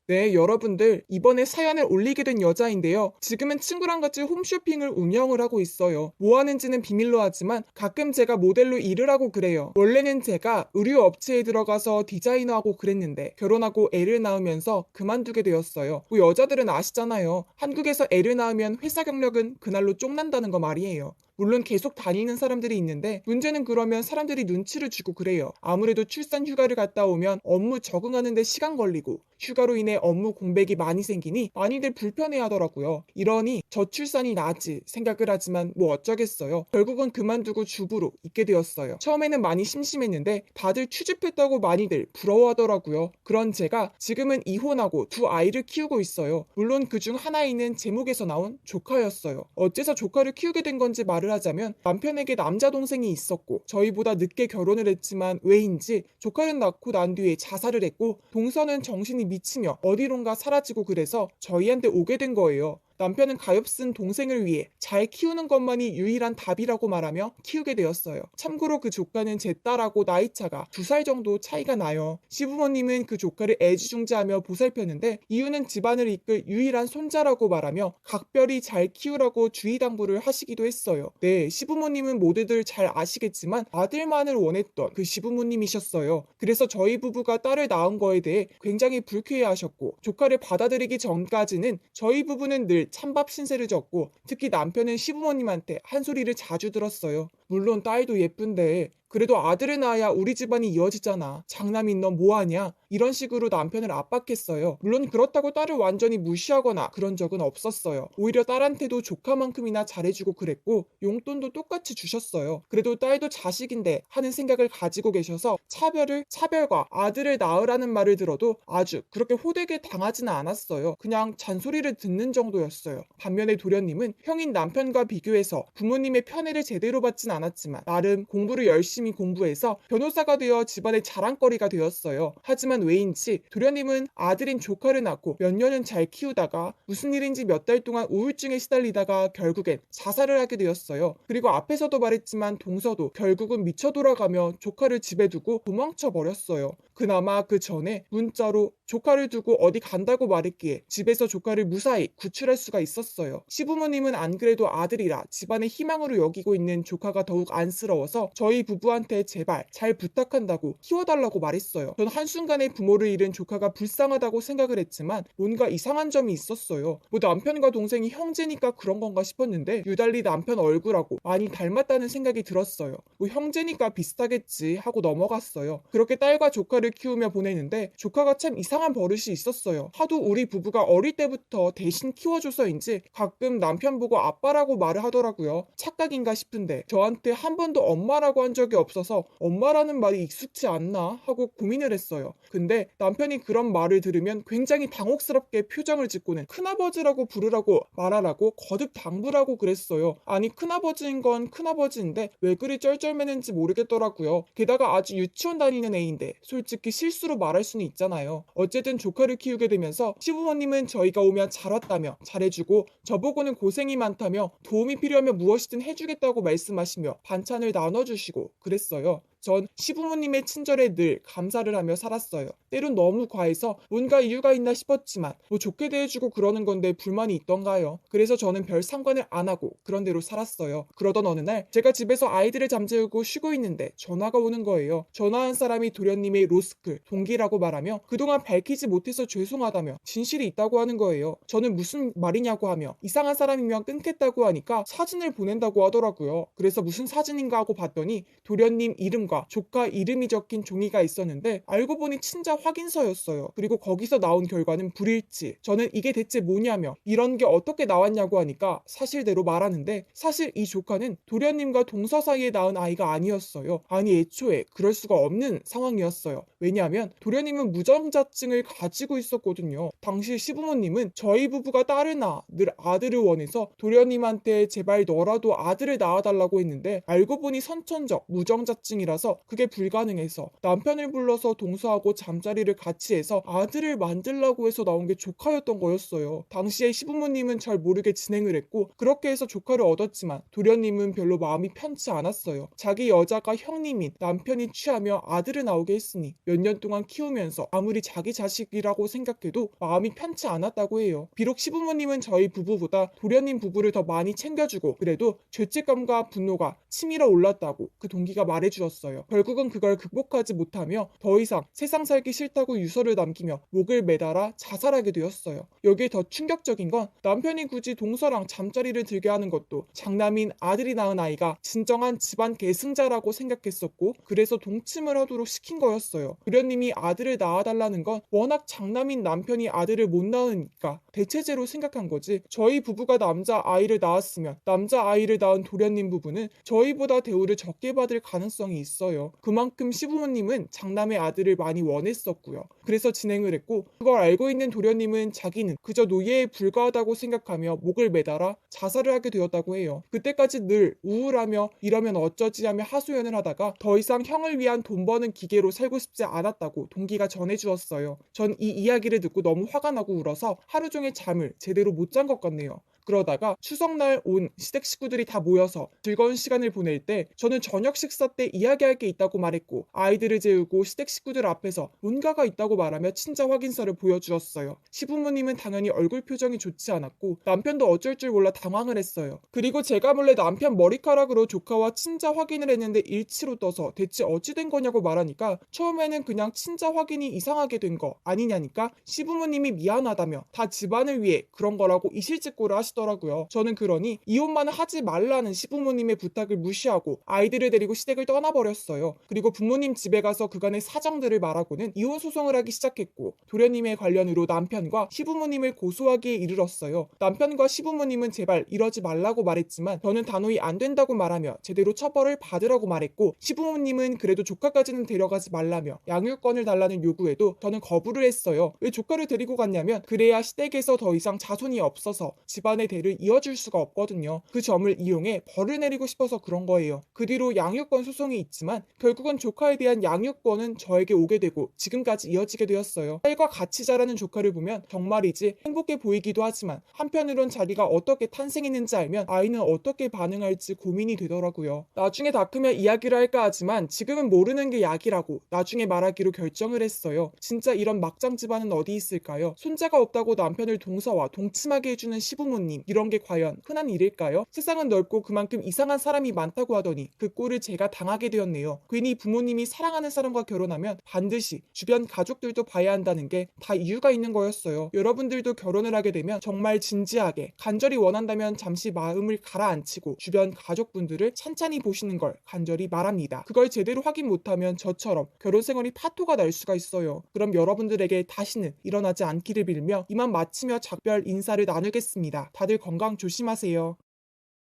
네, 여러분들, 이번에 사연을 올리게 된 여자인데요. 지금은 친구랑 같이 홈쇼핑을 운영을 하고 있어요. 뭐 하는지는 비밀로 하지만 가끔 제가 모델로 일을 하고 그래요. 원래는 제가 의류 업체에 들어가서 디자이너하고 그랬는데 결혼하고 애를 낳으면서 그만두게 되었어요. 뭐 여자들은 아시잖아요. 한국에서 애를 낳으면 회사 경력은 그날로 쪽난다는 거 말이에요. 물론 계속 다니는 사람들이 있는데 문제는 그러면 사람들이 눈치를 주고 그래요. 아무래도 출산 휴가를 갔다 오면 업무 적응하는 데 시간 걸리고 휴가로 인해 업무 공백이 많이 생기니 많이들 불편해하더라고요. 이러니 저출산이 나지 생각을 하지만 뭐 어쩌겠어요. 결국은 그만두고 주부로 있게 되었어요. 처음에는 많이 심심했는데 다들 취직했다고 많이들 부러워하더라고요. 그런 제가 지금은 이혼하고 두 아이를 키우고 있어요. 물론 그중 하나이는 제목에서 나온 조카였어요. 어째서 조카를 키우게 된 건지 말을 하자면 남편에게 남자 동생이 있었고 저희보다 늦게 결혼을 했지만 왜인지 조카를 낳고 난 뒤에 자살을 했고 동서는 정신이 미치며 어디론가 사라지고 그래서 저희한테 오게 된 거예요. 남편은 가엾은 동생을 위해 잘 키우는 것만이 유일한 답이라고 말하며 키우게 되었어요. 참고로 그 조카는 제 딸하고 나이차가 2살 정도 차이가 나요. 시부모님은 그 조카를 애지중지하며 보살폈는데 이유는 집안을 이끌 유일한 손자라고 말하며 각별히 잘 키우라고 주의당부를 하시기도 했어요. 네, 시부모님은 모두들 잘 아시겠지만 아들만을 원했던 그 시부모님이셨어요. 그래서 저희 부부가 딸을 낳은 거에 대해 굉장히 불쾌해하셨고 조카를 받아들이기 전까지는 저희 부부는 늘 찬밥 신세를 졌고 특히 남편은 시부모님한테 한 소리를 자주 들었어요. 물론 딸도 예쁜데 그래도 아들을 낳아야 우리 집안이 이어지잖아. 장남인 넌 뭐하냐? 이런 식으로 남편을 압박했어요. 물론 그렇다고 딸을 완전히 무시하거나 그런 적은 없었어요. 오히려 딸한테도 조카만큼이나 잘해주고 그랬고 용돈도 똑같이 주셨어요. 그래도 딸도 자식인데 하는 생각을 가지고 계셔서 차별과 아들을 낳으라는 말을 들어도 아주 그렇게 호되게 당하지는 않았어요. 그냥 잔소리를 듣는 정도였어요. 반면에 도련님은 형인 남편과 비교해서 부모님의 편애를 제대로 받진 않았지만 나름 공부를 열심히 공부해서 변호사가 되어 집안의 자랑거리가 되었어요. 하지만 왜인지 도련님은 아들인 조카를 낳고 몇 년은 잘 키우다가 무슨 일인지 몇 달 동안 우울증에 시달리다가 결국엔 자살을 하게 되었어요. 그리고 앞에서도 말했지만 동서도 결국은 미쳐 돌아가며 조카를 집에 두고 도망쳐 버렸어요. 그나마 그 전에 문자로 조카를 두고 어디 간다고 말했기에 집에서 조카를 무사히 구출할 수가 있었어요. 시부모님은 안 그래도 아들이라 집안의 희망으로 여기고 있는 조카가 더욱 안쓰러워서 저희 부부한테 제발 잘 부탁한다고 키워달라고 말했어요. 전 한순간에 부모를 잃은 조카가 불쌍하다고 생각을 했지만 뭔가 이상한 점이 있었어요. 뭐 남편과 동생이 형제니까 그런 건가 싶었는데 유달리 남편 얼굴하고 많이 닮았다는 생각이 들었어요. 뭐 형제니까 비슷하겠지 하고 넘어갔어요. 그렇게 딸과 조카를 키우며 보내는데 조카가 참 이상한 버릇이 있었어요. 하도 우리 부부가 어릴 때부터 대신 키워줘서인지 가끔 남편 보고 아빠라고 말을 하더라고요. 착각인가 싶은데 저한테 한 번도 엄마라고 한 적이 없어서 엄마라는 말이 익숙치 않나 하고 고민을 했어요. 근데 남편이 그런 말을 들으면 굉장히 당혹스럽게 표정을 짓고는 큰아버지라고 부르라고 말하라고 거듭 당부라고 그랬어요. 아니 큰아버지인 건 큰아버지인데 왜 그리 쩔쩔매는지 모르겠더라고요. 게다가 아직 유치원 다니는 애인데 솔직히 실수로 말할 수는 있잖아요. 어쨌든 조카를 키우게 되면서 시부모님은 저희가 오면 잘 왔다며 잘해주고 저보고는 고생이 많다며 도움이 필요하면 무엇이든 해주겠다고 말씀하시며 반찬을 나눠주시고 그랬어요. 전 시부모님의 친절에 늘 감사를 하며 살았어요. 때론 너무 과해서 뭔가 이유가 있나 싶었지만 뭐 좋게 대해주고 그러는 건데 불만이 있던가요. 그래서 저는 별 상관을 안 하고 그런 대로 살았어요. 그러던 어느 날 제가 집에서 아이들을 잠재우고 쉬고 있는데 전화가 오는 거예요. 전화한 사람이 도련님의 로스쿨 동기라고 말하며 그동안 밝히지 못해서 죄송하다며 진실이 있다고 하는 거예요. 저는 무슨 말이냐고 하며 이상한 사람이면 끊겠다고 하니까 사진을 보낸다고 하더라고요. 그래서 무슨 사진인가 하고 봤더니 도련님 이름과 조카 이름이 적힌 종이가 있었는데 알고 보니 친자 확인서였어요. 그리고 거기서 나온 결과는 불일치. 저는 이게 대체 뭐냐며 이런 게 어떻게 나왔냐고 하니까 사실대로 말하는데 사실 이 조카는 도련님과 동서 사이에 낳은 아이가 아니었어요. 아니 애초에 그럴 수가 없는 상황이었어요. 왜냐하면 도련님은 무정자증을 가지고 있었거든요. 당시 시부모님은 저희 부부가 딸을 낳아 늘 아들을 원해서 도련님한테 제발 너라도 아들을 낳아달라고 했는데 알고 보니 선천적 무정자증이라서 아이라서 그게 불가능해서 남편을 불러서 동서하고 잠자리를 같이 해서 아들을 만들라고 해서 나온 게 조카였던 거였어요. 당시에 시부모님은 잘 모르게 진행을 했고 그렇게 해서 조카를 얻었지만 도련님은 별로 마음이 편치 않았어요. 자기 여자가 형님인 남편이 취하며 아들을 나오게 했으니 몇 년 동안 키우면서 아무리 자기 자식이라고 생각해도 마음이 편치 않았다고 해요. 비록 시부모님은 저희 부부보다 도련님 부부를 더 많이 챙겨주고 그래도 죄책감과 분노가 치밀어 올랐다고 그 동기가 말해주었어요. 결국은 그걸 극복하지 못하며 더 이상 세상 살기 싫다고 유서를 남기며 목을 매달아 자살하게 되었어요. 여기에 더 충격적인 건 남편이 굳이 동서랑 잠자리를 들게 하는 것도 장남인 아들이 낳은 아이가 진정한 집안 계승자라고 생각했었고 그래서 동침을 하도록 시킨 거였어요. 도련님이 아들을 낳아달라는 건 워낙 장남인 남편이 아들을 못 낳으니까 대체제로 생각한 거지. 저희 부부가 남자 아이를 낳았으면 남자 아이를 낳은 도련님 부부는 저희보다 대우를 적게 받을 가능성이 있어요. 그만큼 시부모님은 장남의 아들을 많이 원했었고요. 그래서 진행을 했고 그걸 알고 있는 도련님은 자기는 그저 노예에 불과하다고 생각하며 목을 매달아 자살을 하게 되었다고 해요. 그때까지 늘 우울하며 이러면 어쩌지 하며 하소연을 하다가 더 이상 형을 위한 돈 버는 기계로 살고 싶지 않았다고 동기가 전해주었어요. 전 이 이야기를 듣고 너무 화가 나고 울어서 하루 종일 잠을 제대로 못 잔 것 같네요. 그러다가 추석날 온 시댁 식구들이 다 모여서 즐거운 시간을 보낼 때 저는 저녁 식사 때 이야기할 게 있다고 말했고 아이들을 재우고 시댁 식구들 앞에서 뭔가가 있다고 말하며 친자 확인서를 보여주었어요. 시부모님은 당연히 얼굴 표정이 좋지 않았고 남편도 어쩔 줄 몰라 당황을 했어요. 그리고 제가 몰래 남편 머리카락으로 조카와 친자 확인을 했는데 일치로 떠서 대체 어찌 된 거냐고 말하니까 처음에는 그냥 친자 확인이 이상하게 된 거 아니냐니까 시부모님이 미안하다며 다 집안을 위해 그런 거라고 이실직고를 하시더라고요. 저는 그러니 이혼만은 하지 말라는 시부모님의 부탁을 무시하고 아이들을 데리고 시댁을 떠나버렸어요. 그리고 부모님 집에 가서 그간의 사정들을 말하고는 이혼 소송을 하기 시작했고 도련님의 관련으로 남편과 시부모님을 고소하기에 이르렀어요. 남편과 시부모님은 제발 이러지 말라고 말했지만 저는 단호히 안 된다고 말하며 제대로 처벌을 받으라고 말했고 시부모님은 그래도 조카까지는 데려가지 말라며 양육권을 달라는 요구에도 저는 거부를 했어요. 왜 조카를 데리고 갔냐면 그래야 시댁에서 더 이상 자손이 없어서 집안의 대를 이어줄 수가 없거든요. 그 점을 이용해 벌을 내리고 싶어서 그런 거예요. 그 뒤로 양육권 소송이 있지만 결국은 조카에 대한 양육권은 저에게 오게 되고 지금까지 이어지게 되었어요. 딸과 같이 자라는 조카를 보면 정말이지 행복해 보이기도 하지만 한편으론 자기가 어떻게 탄생했는지 알면 아이는 어떻게 반응할지 고민이 되더라고요. 나중에 다 크면 이야기를 할까 하지만 지금은 모르는 게 약이라고 나중에 말하기로 결정을 했어요. 진짜 이런 막장 집안은 어디 있을까요? 손자가 없다고 남편을 동서와 동침하게 해주는 시부모님, 이런 게 과연 흔한 일일까요? 세상은 넓고 그만큼 이상한 사람이 많다고 하더니 그 꼴을 제가 당하게 되었네요. 괜히 부모님이 사랑하는 사람과 결혼하면 반드시 주변 가족들도 봐야 한다는 게 다 이유가 있는 거였어요. 여러분들도 결혼을 하게 되면 정말 진지하게 간절히 원한다면 잠시 마음을 가라앉히고 주변 가족분들을 찬찬히 보시는 걸 간절히 말합니다. 그걸 제대로 확인 못하면 저처럼 결혼 생활이 파토가 날 수가 있어요. 그럼 여러분들에게 다시는 일어나지 않기를 빌며 이만 마치며 작별 인사를 나누겠습니다. 다들 건강 조심하세요.